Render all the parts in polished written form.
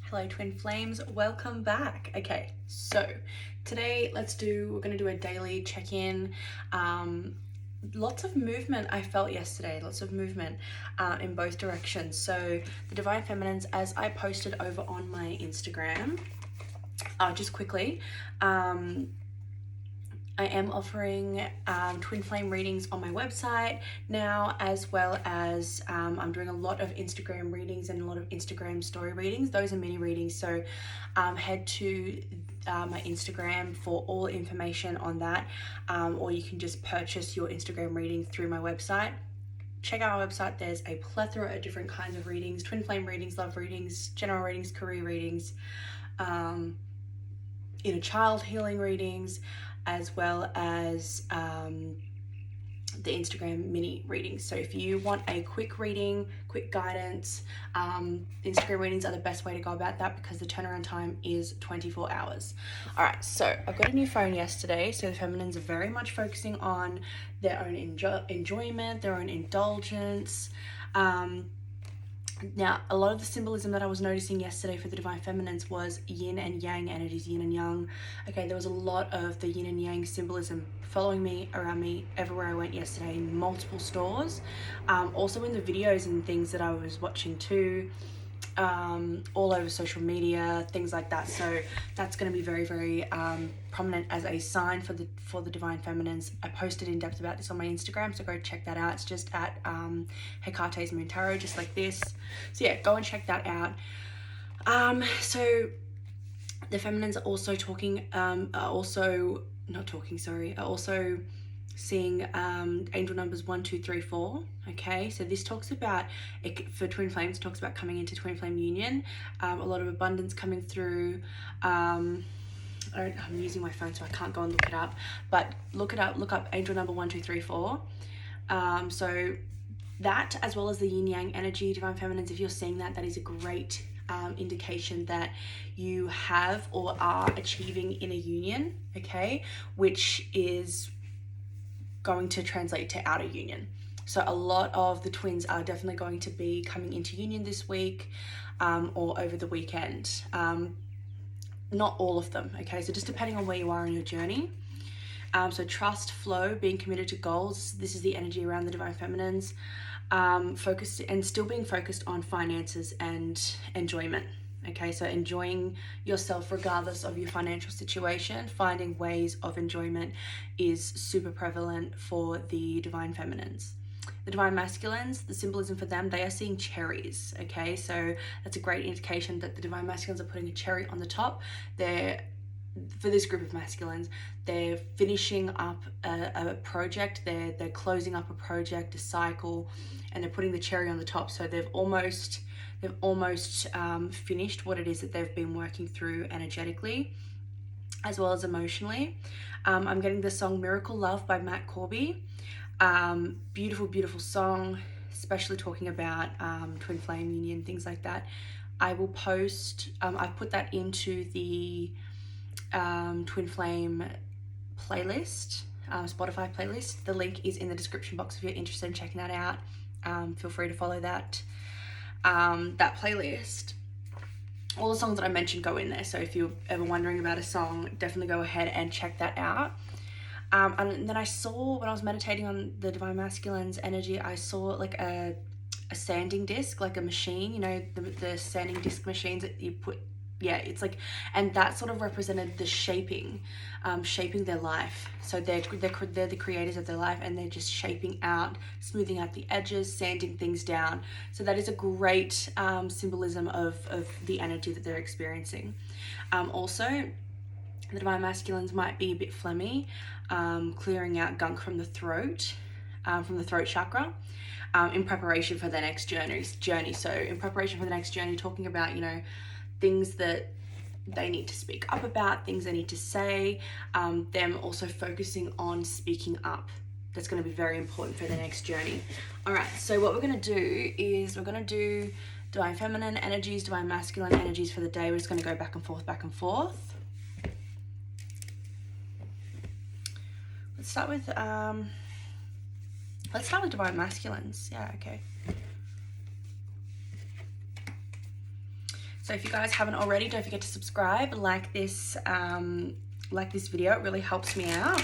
Hello twin flames, welcome back. Okay, so today we're gonna do a daily check-in. Lots of movement I felt yesterday, lots of movement in both directions. So the Divine Feminines, as I posted over on my Instagram, just quickly, I am offering twin flame readings on my website now, as well as I'm doing a lot of Instagram readings and a lot of Instagram story readings. Those are mini readings, so head to my Instagram for all information on that, or you can just purchase your Instagram reading through my website. Check out our website. There's a plethora of different kinds of readings: twin flame readings, love readings, general readings, career readings, inner child healing readings, as well as the Instagram mini readings. So if you want a quick reading, quick guidance, Instagram readings are the best way to go about that because the turnaround time is 24 hours. All right, so I got a new phone yesterday. So the feminines are very much focusing on their own enjoyment, their own indulgence. Now, a lot of the symbolism that I was noticing yesterday for the Divine Feminines was yin and yang energies, yin and yang. Okay, there was a lot of the yin and yang symbolism following me, around me, everywhere I went yesterday, in multiple stores. Also in the videos and things that I was watching too, all over social media, things like that. So that's going to be very, very prominent as a sign for the Divine Feminines. I posted in depth about this on my Instagram, so go check that out. It's just at Hecate's Moon Tarot, just like this. So yeah, go and check that out. So the feminines are also seeing angel numbers 1, 2, 3, 4. Okay, so this talks about for twin flames, talks about coming into twin flame union, a lot of abundance coming through. I'm using my phone so I can't go and look it up, but look up angel number 1, 2, 3, 4. So that, as well as the yin yang energy, Divine Feminines, if you're seeing that is a great indication that you have or are achieving in a union, okay, which is going to translate to outer union. So a lot of the twins are definitely going to be coming into union this week, or over the weekend. Not all of them, okay, so just depending on where you are in your journey. So trust, flow, being committed to goals. This is the energy around the Divine Feminines. Focused and still being focused on finances and enjoyment. Okay, so enjoying yourself regardless of your financial situation, finding ways of enjoyment is super prevalent for the Divine Feminines. The Divine Masculines, the symbolism for them, they are seeing cherries. Okay, so that's a great indication that the Divine Masculines are putting a cherry on the top. For this group of masculines, they're finishing up a project, they're closing up a project, a cycle, and they're putting the cherry on the top. So they've almost finished what it is that they've been working through energetically, as well as emotionally. I'm getting the song Miracle Love by Matt Corby. Beautiful song, especially talking about twin flame union, things like that. I will post, I've put that into the twin flame playlist, Spotify playlist. The link is in the description box if you're interested in checking that out. Feel free to follow that playlist. All the songs that I mentioned go in there, so if you're ever wondering about a song, definitely go ahead and check that out. And then I saw, when I was meditating on the Divine Masculine's energy, I saw like a sanding disc, like a machine, you know, the sanding disc machines that you put, yeah, it's like, and that sort of represented the shaping their life. So they're the creators of their life, and they're just shaping out, smoothing out the edges, sanding things down. So that is a great symbolism of the energy that they're experiencing. Also, the Divine Masculines might be a bit phlegmy, clearing out gunk from the throat chakra, in preparation for their next journey. So in preparation for the next journey, talking about, you know, things that they need to speak up about, things they need to say, them also focusing on speaking up. That's going to be very important for the next journey. All right, so what we're going to do is we're going to do Divine Feminine energies, Divine Masculine energies for the day. We're just going to go back and forth. Let's start with Divine Masculines. Yeah, okay. So if you guys haven't already, don't forget to subscribe, like this video. It really helps me out.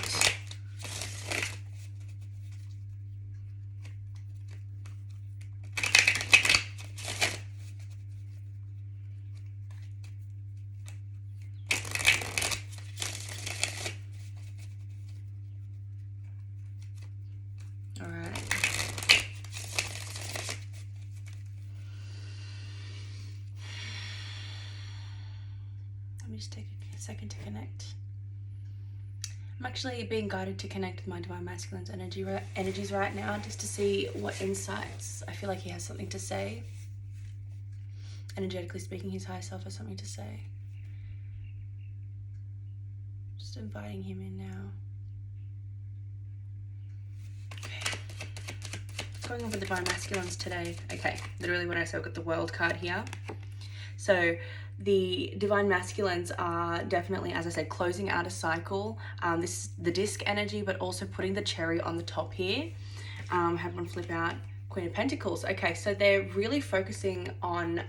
All right. Let me just take a second to connect. I'm actually being guided to connect with my Divine Masculine's energies right now, just to see what insights. I feel like he has something to say. Energetically speaking, his higher self has something to say. Just inviting him in now. Okay. What's going on with the Divine Masculines today? Okay, literally when I say I've got the World card here. So the Divine Masculines are definitely, as I said, closing out a cycle. This is the disc energy, but also putting the cherry on the top here. Have one flip out, Queen of Pentacles. Okay, so they're really focusing on,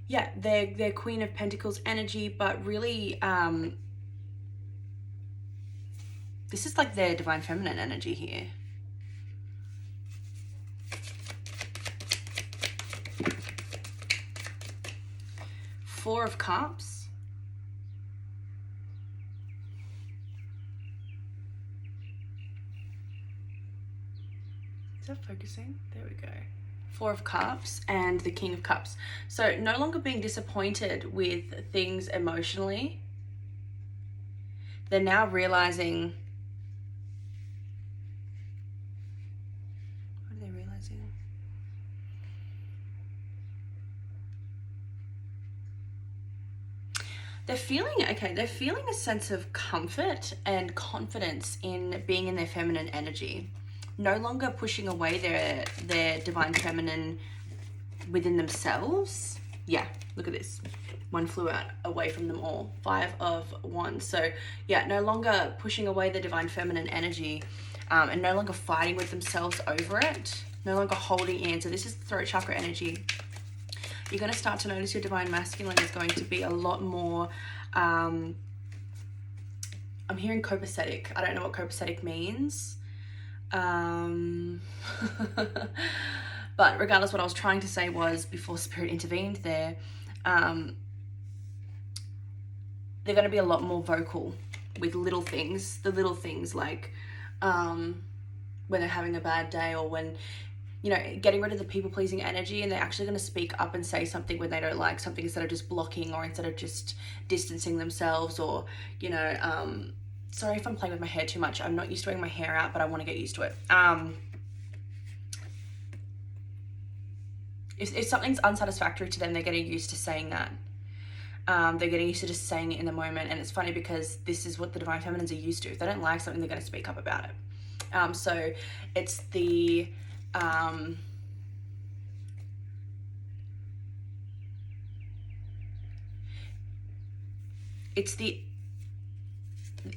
yeah, their Queen of Pentacles energy, but really, this is like their Divine Feminine energy here. Four of Cups. Is that focusing? There we go. Four of Cups and the King of Cups. So no longer being disappointed with things emotionally. They're now realizing. What are they realizing? They're feeling, okay, they're feeling a sense of comfort and confidence in being in their feminine energy. No longer pushing away their Divine Feminine within themselves. Yeah, look at this. One flew out away from them all. Five of Wands. So yeah, no longer pushing away the Divine Feminine energy, and no longer fighting with themselves over it. No longer holding in. So this is the throat chakra energy. You're going to start to notice your Divine Masculine is going to be a lot more, I'm hearing copacetic. I don't know what copacetic means. But regardless, what I was trying to say was, before Spirit intervened there, they're going to be a lot more vocal with little things. The little things like when they're having a bad day, or when, you know, getting rid of the people-pleasing energy, and they're actually going to speak up and say something when they don't like something, instead of just blocking, or instead of just distancing themselves, or, you know, sorry if I'm playing with my hair too much. I'm not used to wearing my hair out, but I want to get used to it. If something's unsatisfactory to them, they're getting used to saying that. They're getting used to just saying it in the moment. And it's funny because this is what the Divine Feminines are used to. If they don't like something, they're going to speak up about it. So it's the...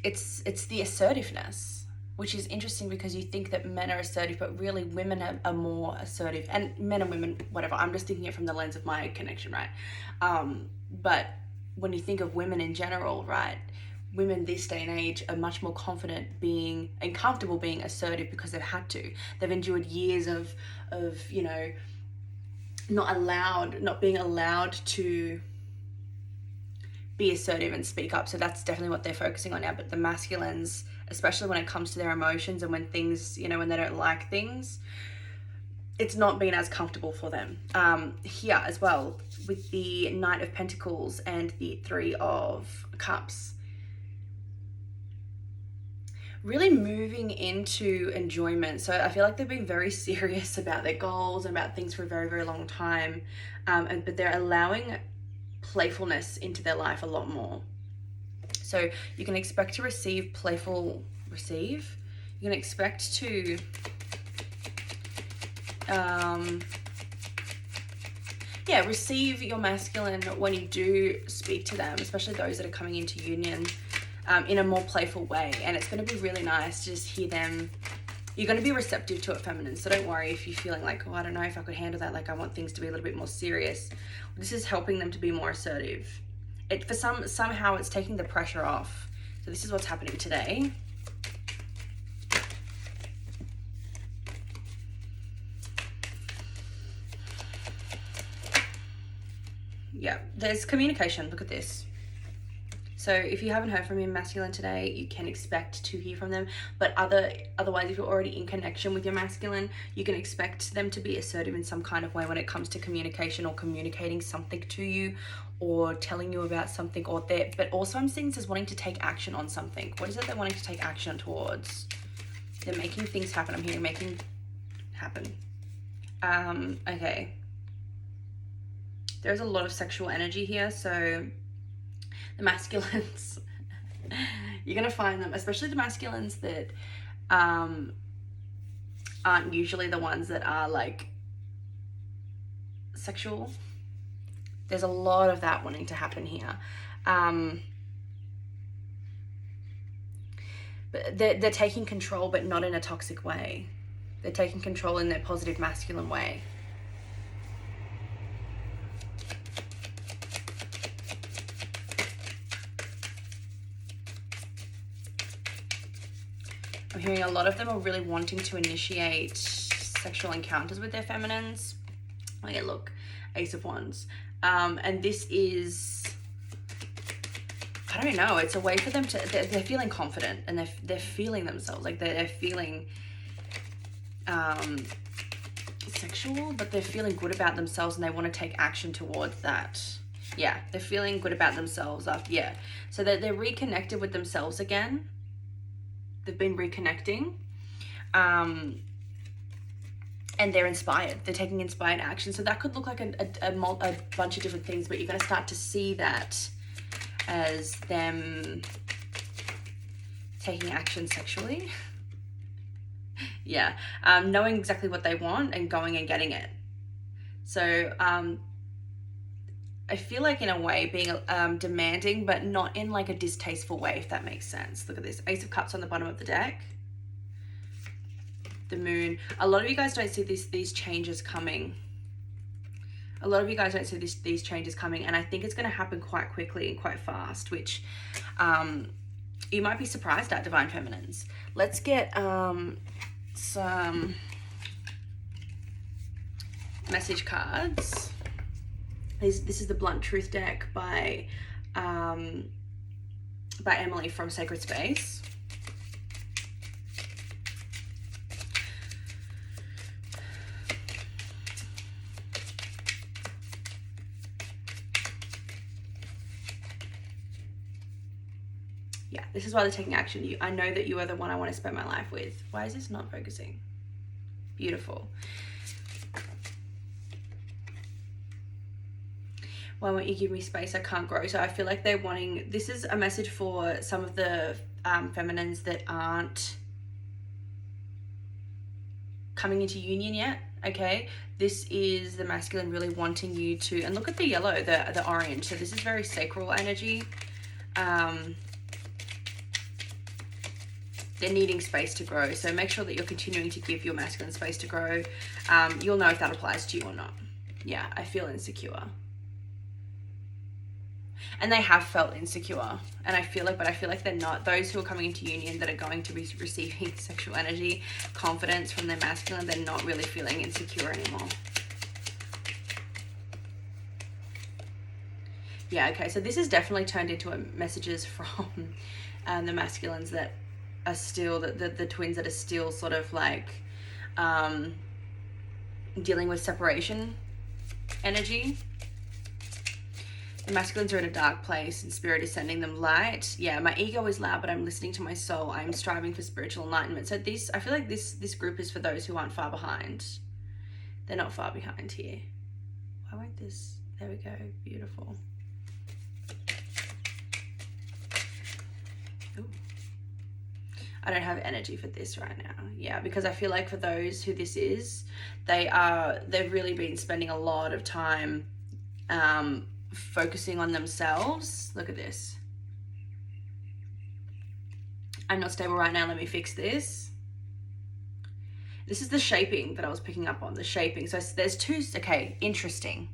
it's the assertiveness, which is interesting because you think that men are assertive, but really women are more assertive, and men and women, whatever. I'm just thinking it from the lens of my connection, right? But when you think of women in general, right? Women this day and age are much more confident being and comfortable being assertive because they've had to. They've endured years of you know, not being allowed to be assertive and speak up. So that's definitely what they're focusing on now. But the masculines, especially when it comes to their emotions and when things, you know, when they don't like things, it's not been as comfortable for them. Here as well, with the Knight of Pentacles and the Three of Cups, really moving into enjoyment. So I feel like they've been very serious about their goals and about things for a very, very long time. But they're allowing playfulness into their life a lot more. So you can expect to receive you can expect to receive your masculine when you do speak to them, especially those that are coming into union, in a more playful way. And it's going to be really nice to just hear them, You're going to be receptive to it, feminine. So don't worry if you're feeling like, oh, I don't know if I could handle that. Like I want things to be a little bit more serious. This is helping them to be more assertive. Somehow it's taking the pressure off. So this is what's happening today. Yeah, there's communication. Look at this. So if you haven't heard from your masculine today, you can expect to hear from them. But otherwise, if you're already in connection with your masculine, you can expect them to be assertive in some kind of way when it comes to communication or communicating something to you or telling you about something or that. But also I'm seeing this as wanting to take action on something. What is it they're wanting to take action towards? They're making things happen. I'm hearing making happen. Okay. There's a lot of sexual energy here, so the masculines, you're going to find them, especially the masculines that aren't usually the ones that are like sexual. There's a lot of that wanting to happen here. But they're taking control, but not in a toxic way. They're taking control in their positive masculine way. I'm hearing a lot of them are really wanting to initiate sexual encounters with their feminines. Okay, look, Ace of Wands. And this is, I don't know, it's a way for them to, they're feeling confident and they're feeling themselves, like they're feeling sexual, but they're feeling good about themselves and they want to take action towards that. Yeah, they're feeling good about themselves after, yeah. So they're reconnected with themselves again. They've been reconnecting. And they're inspired. They're taking inspired action. So that could look like a bunch of different things, but you're going to start to see that as them taking action sexually. Yeah. Knowing exactly what they want and going and getting it. So I feel like in a way being demanding, but not in like a distasteful way, if that makes sense. Look at this. Ace of Cups on the bottom of the deck. The Moon. A lot of you guys don't see these changes coming. A lot of you guys don't see these changes coming, and I think it's going to happen quite quickly and quite fast, which you might be surprised at, Divine Feminines. Let's get some message cards. This is the Blunt Truth deck by Emily from Sacred Space. Yeah, this is why they're taking action. I know that you are the one I want to spend my life with. Why is this not focusing? Beautiful. Why won't you give me space? I can't grow. So I feel like they're wanting, this is a message for some of the feminines that aren't coming into union yet. Okay, this is the masculine really wanting you to, and look at the yellow, the orange. So this is very sacral energy. They're needing space to grow. So make sure that you're continuing to give your masculine space to grow. You'll know if that applies to you or not. Yeah, I feel insecure. And they have felt insecure. And I feel like they're not. Those who are coming into union that are going to be receiving sexual energy, confidence from their masculine, they're not really feeling insecure anymore. Yeah, okay, so this is definitely turned into messages from the masculines that are still, the twins that are still sort of like dealing with separation energy. The masculines are in a dark place and spirit is sending them light. Yeah, my ego is loud, but I'm listening to my soul. I'm striving for spiritual enlightenment. So I feel like this group is for those who aren't far behind. They're not far behind here. Why won't this? There we go. Beautiful. Ooh. I don't have energy for this right now. Yeah, because I feel like for those who this is, they've really been spending a lot of time focusing on themselves. Look at this. I'm not stable right now. Let me fix this. This is the shaping that I was picking up on, the shaping. So there's two, okay, interesting.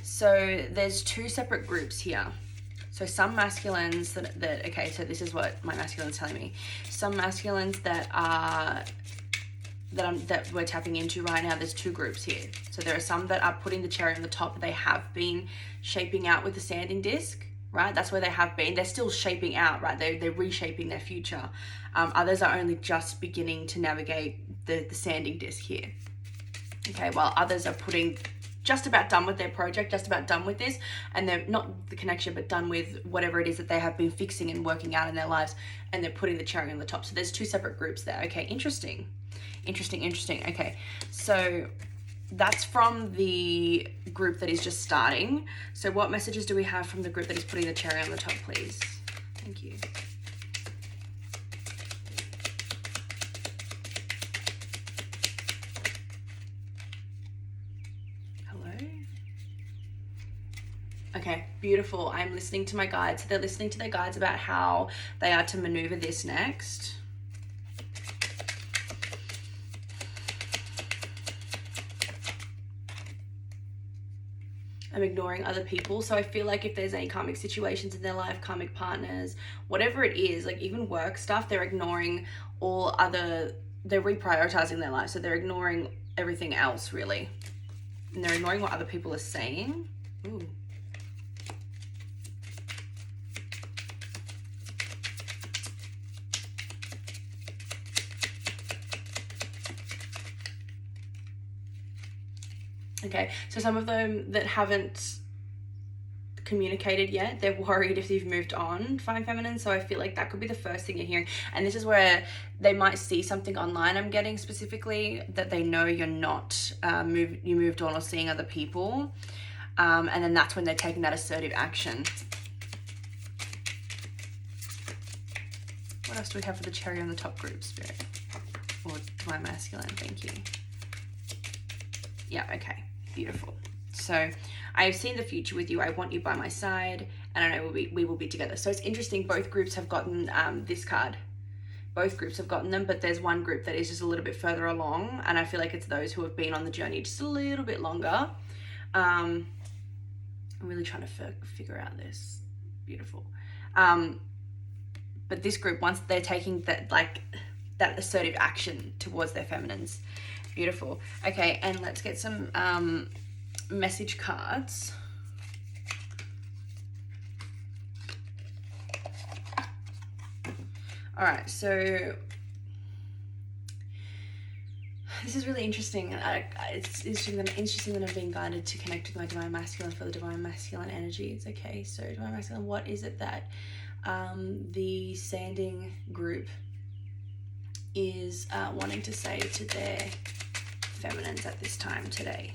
So there's two separate groups here. So some masculines that okay, so this is what my masculine's telling me. Some masculines that we're tapping into right now, there's two groups here. So there are some that are putting the cherry on the top. They have been shaping out with the sanding disc, right? That's where they have been. They're still shaping out, right? They're reshaping their future. Others are only just beginning to navigate the sanding disc here. Okay, while others are just about done with their project, just about done with this, and they're not the connection, but done with whatever it is that they have been fixing and working out in their lives, and they're putting the cherry on the top. So there's two separate groups there. Okay, interesting. Okay, so that's from the group that is just starting. So what messages do we have from the group that is putting the cherry on the top, please? Thank you. Okay, beautiful. I'm listening to my guides. They're listening to their guides about how they are to maneuver this next. I'm ignoring other people. So I feel like if there's any karmic situations in their life, karmic partners, whatever it is, like even work stuff, they're ignoring they're reprioritizing their life. So they're ignoring everything else really. And they're ignoring what other people are saying. Ooh. Okay, so some of them that haven't communicated yet, they're worried if you've moved on, Divine Feminine. So I feel like that could be the first thing you're hearing. And this is where they might see something online, I'm getting specifically, that they know you're not, you moved on or seeing other people. And then that's when they're taking that assertive action. What else do we have for the cherry on the top group, Spirit? Or Divine Masculine, thank you. Yeah, okay. Beautiful. So I have seen the future with you. I want you by my side, and I know we will be together. So it's interesting. Both groups have gotten this card. Both groups have gotten them, but there's one group that is just a little bit further along, and I feel like it's those who have been on the journey just a little bit longer. I'm really trying to figure out this. Beautiful. But this group, once they're taking that assertive action towards their feminines. Beautiful. Okay, and let's get some message cards. All right, so this is really interesting. It's interesting that I'm being guided to connect with my Divine Masculine for the Divine Masculine energies. Okay, so Divine Masculine, what is it that the sanding group is wanting to say to their feminines at this time today?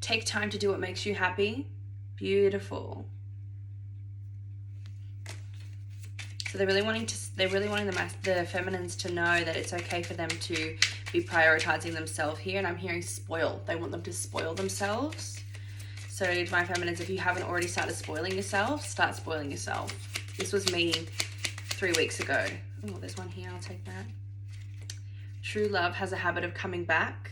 Take time to do what makes you happy. Beautiful. So they're really wanting the feminines to know that it's okay for them to be prioritizing themselves here. And I'm hearing spoil. They want them to spoil themselves. So Divine Feminines, if you haven't already started spoiling yourself, start spoiling yourself. This was me 3 weeks ago. Oh, there's one here. I'll take that. True love has a habit of coming back.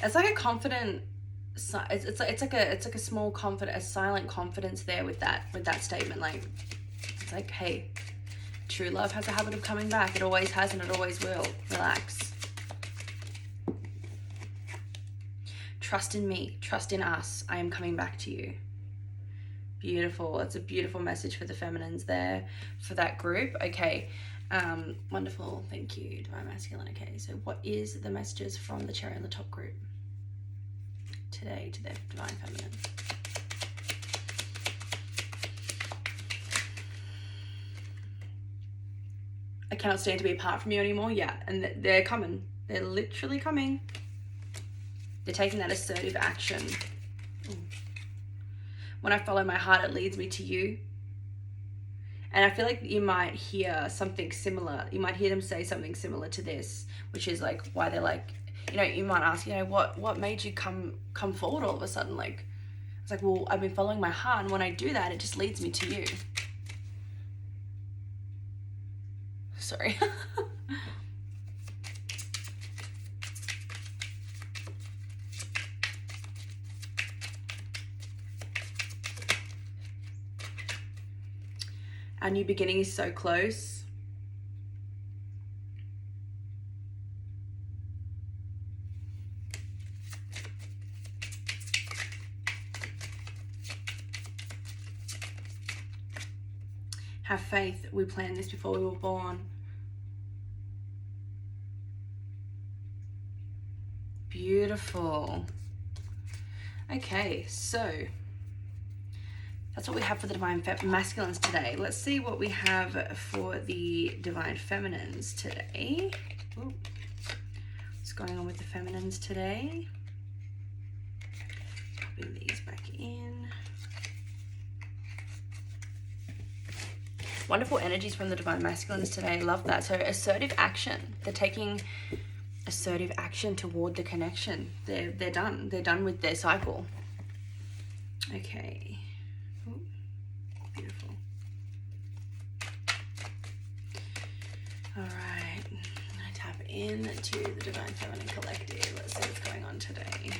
It's like a confident. It's like a small a silent confidence there with that statement. Like, it's like, hey, true love has a habit of coming back. It always has and it always will. Relax. Trust in me. Trust in us. I am coming back to you. Beautiful. It's a beautiful message for the feminines there, for that group. Okay. Wonderful. Thank you, Divine Masculine. Okay, so what is the messages from the cherry on the top group today to their Divine Feminine? I cannot stand to be apart from you anymore. Yeah, and they're coming. They're literally coming. They're taking that assertive action. Ooh. When I follow my heart, it leads me to you. And I feel like you might hear something similar. You might hear them say something similar to this, which is like why they're like, you know, you might ask, you know, what made you come forward all of a sudden? Like, it's like, well, I've been following my heart, and when I do that, it just leads me to you. Sorry. Our new beginning is so close. Have faith. We planned this before we were born. Beautiful. Okay, so that's what we have for the Divine Masculines today. Let's see what we have for the Divine Feminines today. Ooh. What's going on with the Feminines today? Popping these back in. Wonderful energies from the Divine Masculines today. Love that. So assertive action. They're taking assertive action toward the connection. They're done. They're done with their cycle. Okay. Ooh, beautiful. All right. I'm gonna tap into the Divine Feminine Collective. Let's see what's going on today.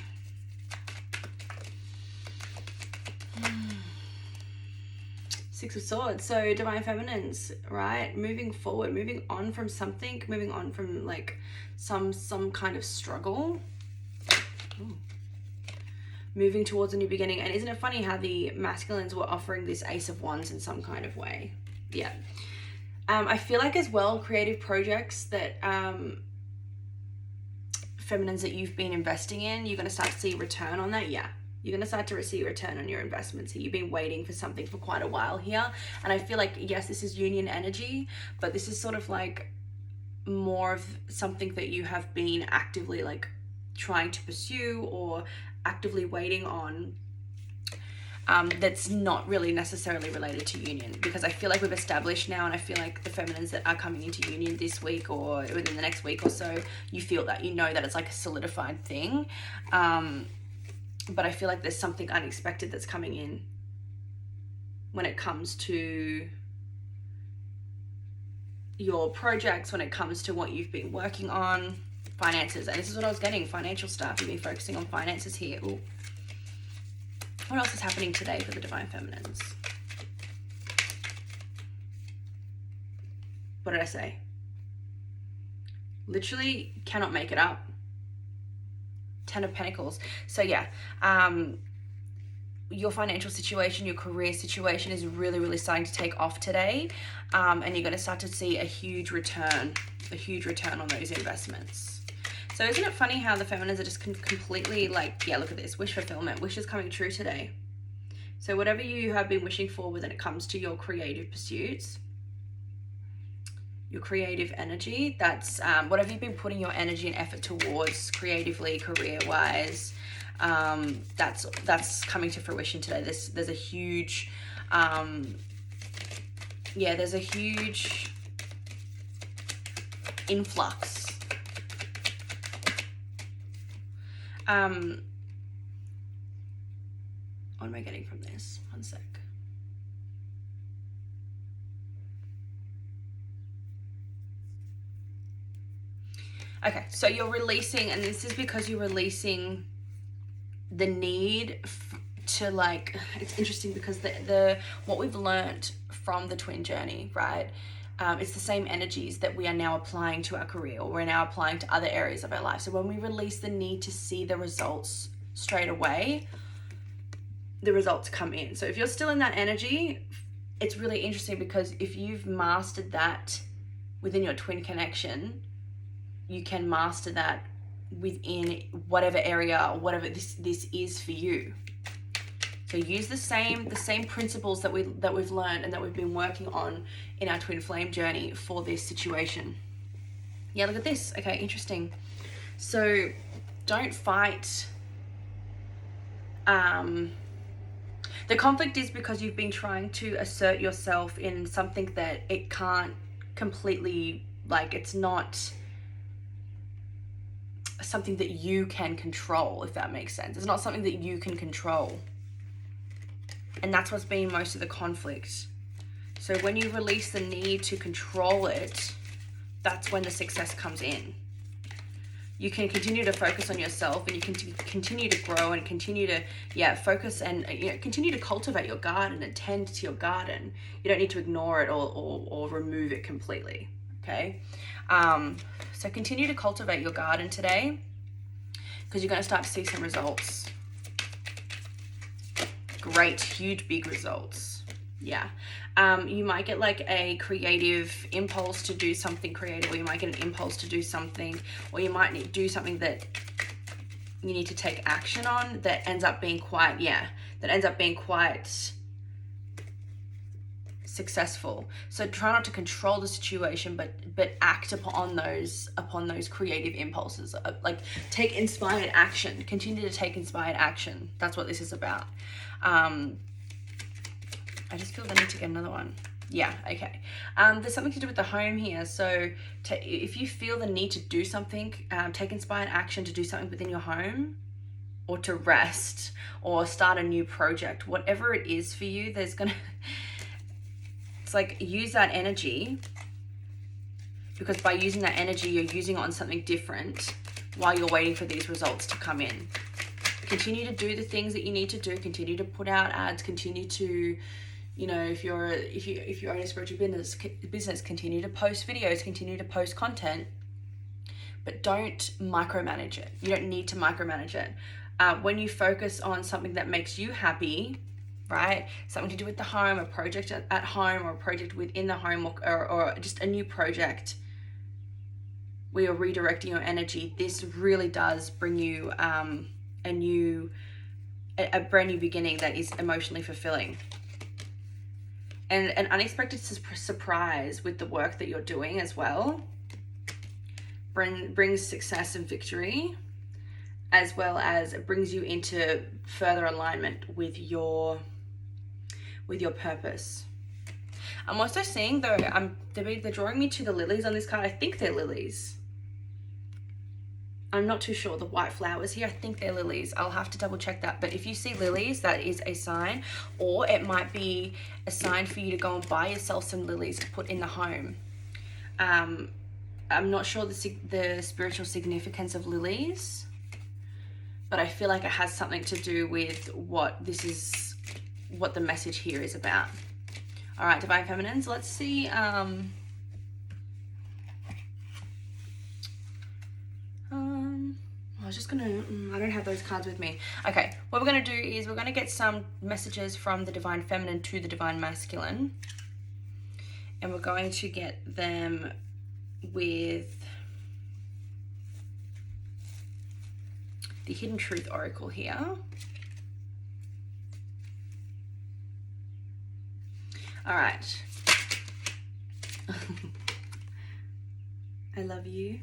Six of Swords. So Divine Feminines, right? Moving forward, moving on from something, moving on from like some kind of struggle. Ooh. Moving towards a new beginning. And isn't it funny how the masculines were offering this Ace of Wands in some kind of way? Yeah. I feel like as well, creative projects that feminines that you've been investing in, you're going to start to see return on that. Yeah. You're going to start to see a return on your investments here. You've been waiting for something for quite a while here. And I feel like, yes, this is union energy, but this is sort of like more of something that you have been actively like trying to pursue or actively waiting on, that's not really necessarily related to union, because I feel like we've established now, and I feel like the feminines that are coming into union this week or within the next week or so, you feel that, you know that it's like a solidified thing. But I feel like there's something unexpected that's coming in when it comes to your projects, when it comes to what you've been working on, finances. And this is what I was getting, financial stuff. You've been focusing on finances here. Ooh. What else is happening today for the Divine Feminines? What did I say? Literally cannot make it up. 10 of Pentacles. So yeah, your financial situation, your career situation is really, really starting to take off today. And you're going to start to see a huge return on those investments. So isn't it funny how the feminines are just completely like, yeah, look at this, wish fulfillment, wishes coming true today. So whatever you have been wishing for when it comes to your creative pursuits, your creative energy, that's whatever you've been putting your energy and effort towards creatively, career-wise, that's coming to fruition today. There's a huge, there's a huge influx. What am I getting from this? One sec. Okay, so you're releasing, and this is because you're releasing the need to like, it's interesting because the what we've learned from the twin journey, right? It's the same energies that we are now applying to our career, or we're now applying to other areas of our life. So when we release the need to see the results straight away, the results come in. So if you're still in that energy, it's really interesting, because if you've mastered that within your twin connection, you can master that within whatever area or whatever this is for you. So use the same principles that we've learned and that we've been working on in our twin flame journey for this situation. Yeah, look at this. Okay, interesting. So don't fight. The conflict is because you've been trying to assert yourself in something that it can't completely, like, it's not something that you can control, if that makes sense. It's not something that you can control. And that's what's been most of the conflict. So when you release the need to control it, that's when the success comes in. You can continue to focus on yourself, and you can continue to grow and continue to, focus and continue to cultivate your garden and tend to your garden. You don't need to ignore it or remove it completely, okay? So continue to cultivate your garden today, because you're going to start to see some results. Great, huge, big results. Yeah. You might get like a creative impulse to do something creative, or you might get an impulse to do something, or you might do something that you need to take action on that ends up being quite successful. So try not to control the situation, but act upon those creative impulses. Like, take inspired action. Continue to take inspired action. That's what this is about. I just feel the need to get another one. Yeah, okay. There's something to do with the home here. So if you feel the need to do something, take inspired action to do something within your home, or to rest, or start a new project. Whatever it is for you, it's like, use that energy, because by using that energy, you're using it on something different while you're waiting for these results to come in. Continue to do the things that you need to do. Continue to put out ads. Continue to, if you own a spiritual business, continue to post videos, continue to post content, but don't micromanage it. You don't need to micromanage it. When you focus on something that makes you happy, right? Something to do with the home, a project at home, or a project within the home, or just a new project where you're redirecting your energy. This really does bring you a brand new beginning that is emotionally fulfilling. And an unexpected surprise with the work that you're doing as well brings success and victory, as well as it brings you into further alignment with your purpose. I'm also seeing, though, they're drawing me to the lilies on this card. I think they're lilies. I'm not too sure. The white flowers here, I think they're lilies. I'll have to double check that. But if you see lilies, that is a sign. Or it might be a sign for you to go and buy yourself some lilies to put in the home. I'm not sure the spiritual significance of lilies, but I feel like it has something to do with what the message here is about. All right, Divine Feminines, let's see. I was just gonna, I don't have those cards with me. Okay, what we're gonna do is we're gonna get some messages from the Divine Feminine to the Divine Masculine. And we're going to get them with the Hidden Truth Oracle here. All right. I love you.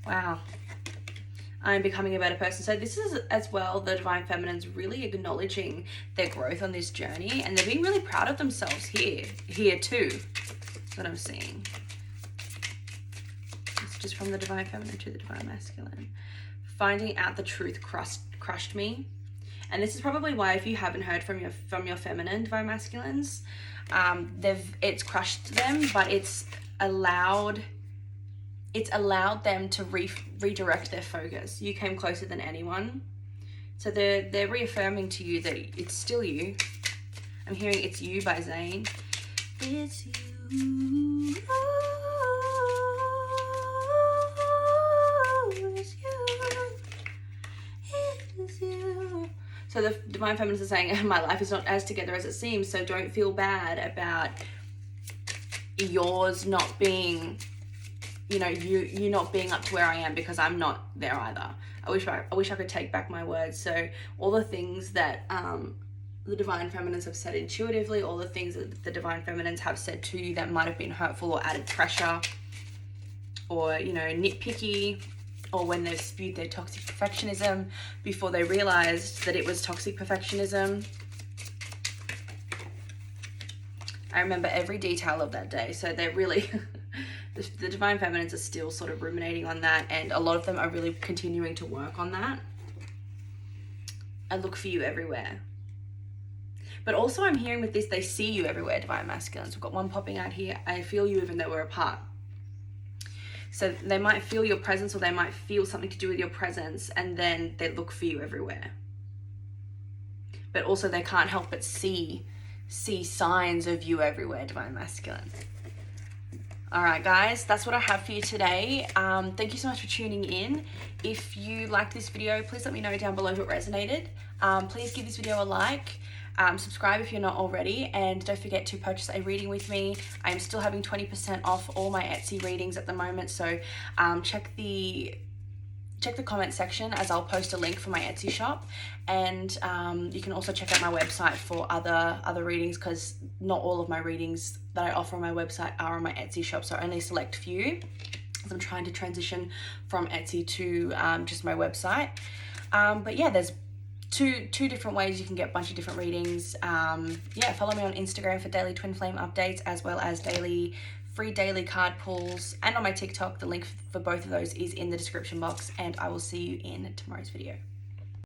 Wow. I'm becoming a better person. So this is, as well, the Divine Feminines really acknowledging their growth on this journey, and they're being really proud of themselves here too. That's what I'm seeing. It's just from the Divine Feminine to the Divine Masculine. Finding out the truth crushed me. And this is probably why, if you haven't heard from your feminine Divine Masculines, it's crushed them, but it's allowed them to redirect their focus. You came closer than anyone. So they're reaffirming to you that it's still you. I'm hearing It's You by Zayn. It's you. Oh, it's you. It's you. So the Divine Feminines are saying, my life is not as together as it seems, so don't feel bad about yours not being, you not being up to where I am, because I'm not there either. I wish I could take back my words. So all the things that the Divine Feminines have said intuitively, all the things that the Divine Feminines have said to you that might have been hurtful or added pressure or, nitpicky, or when they've spewed their toxic perfectionism before they realized that it was toxic perfectionism. I remember every detail of that day. So they're really, the Divine Feminines are still sort of ruminating on that, and a lot of them are really continuing to work on that. I look for you everywhere. But also I'm hearing with this, they see you everywhere, Divine Masculines. We've got one popping out here. I feel you even though we're apart. So they might feel your presence, or they might feel something to do with your presence, and then they look for you everywhere. But also they can't help but see signs of you everywhere, Divine Masculine. All right, guys, that's what I have for you today. Thank you so much for tuning in. If you liked this video, please let me know down below if it resonated. Please give this video a like. Subscribe if you're not already, and don't forget to purchase a reading with me. I'm still having 20% off all my Etsy readings at the moment, so check the comment section, as I'll post a link for my Etsy shop, and you can also check out my website for other readings, because not all of my readings that I offer on my website are on my Etsy shop, so only a select few, as I'm trying to transition from Etsy to just my website. But yeah, there's two different ways you can get a bunch of different readings. Yeah, follow me on Instagram for daily twin flame updates, as well as free daily card pulls, and on my TikTok. The link for both of those is in the description box, and I will see you in tomorrow's video.